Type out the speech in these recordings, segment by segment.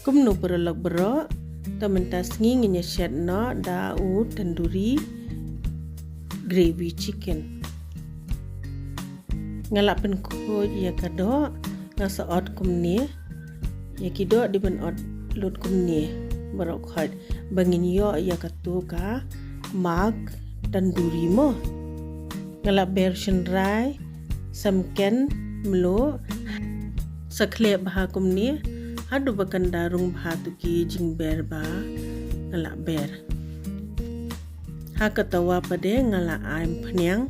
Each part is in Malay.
Kum no berolak bero tementas ngingin nyeshat no dau tandoori gravy chicken. Ngalapin ko ya kado ngasa ot kum ni ya kido di ban ot lut kum ni berok khad bangin yo ya katu ka mag tandoori mo ngalap version rai samken mlo sakle bah kum ni hadu bakan darung bhatu ki jing ber ba ngala ber ha katawa pade ngala aim phnyang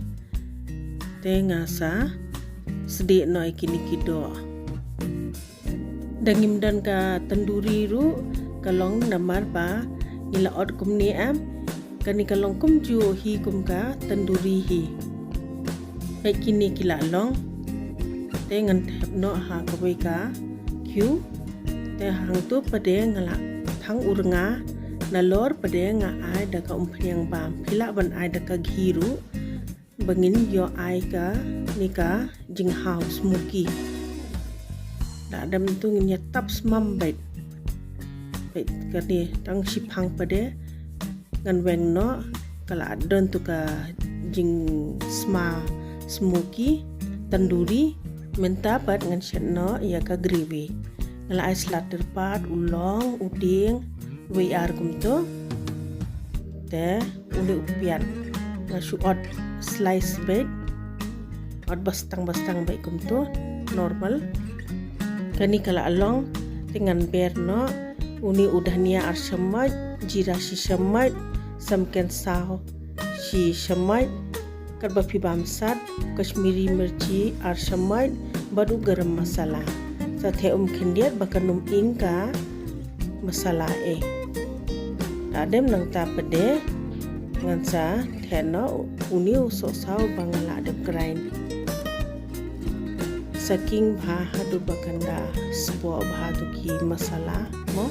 te ngasa sedi no ikini kido dangim dan ka tandoori ru kalong namar ba ila od kum ni am kani kalong kum ju hi kum ka tandoori hi baik kini kila long te ngan no ha kabai ka kyu te hang tu pade ngala thang uranga nalor pade nga ai da ka umphyang bam phila ban ai da ka ghiru bangin yo ai ka nika jing house muki da dam tu ngi tap smam bait ka ni tang siphang pade ngan weng no kala don tu ka jing sma smoky tandoori menta pat ngan shen no ya ka gravy ngala ai slater pat ulong uding we ar kum to te uli upian ngasu ot slice bait ot bastang bait kum to normal kani kala along dengan ber no uni udah nia ar shamai jira si shamai samken sao si shamai karba pi bamsat kashmiri mirchi ar shamai baru garam masala sathe khendiat bakanum ingka masala adem nang ta pade ngansa theno uni so sao bangala de grind saking bha hadu bakanda spo bha tu ki masala mo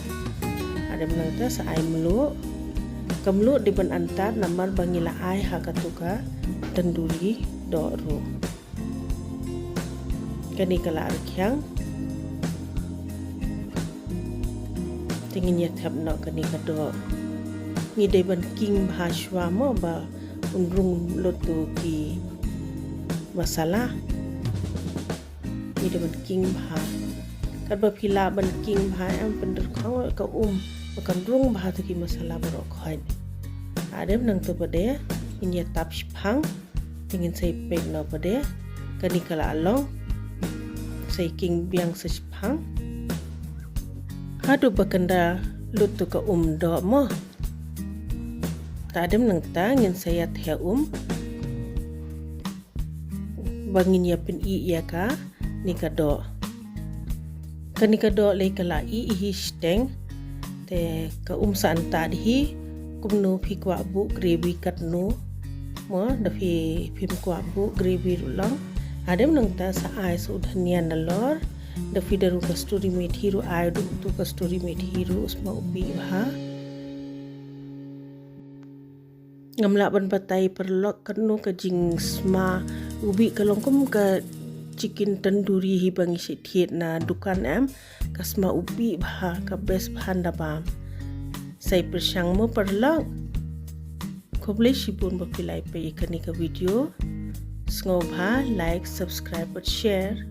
adem nang ta sa ai melu kamlu di ban antar namar bangila ai ha katuka tandoori do ro kani kala arkyang tingin ya thap no kani kado mi de ban king bhashwa mo ba unrung lotu ki masala mi de ban king bha kadba phila ban king bha am pandar khang ka bakan rung bha tu ki masala baro khoi adem nang to pade inya tap phang tingin sai pek no pade kani kala along sai king biang sa phang hadu bakanda lutu ka do mo tadem nang ta ngin saya the bangin ya pin ya ka ni ka do kani ka do le kala hi steng te ka sa anta hi kumno phi kwa bu gravy kat no mo da phi phim kwa bu gravy rulang adem nang ta sa ai su dhania nalor da fidaru kasturi methi ru aidu tu kasturi methi ru usma ubi bha ngamla ban patai perlok kanu ka jing sma ubi kalongkum ka chicken tandoori hi bangi se thiet na dukan am kasma ubi bha ka best bhanda bam sai persang mo perlok khoble shipun ba pilai pe ikani ka video sngo bha like subscribe but share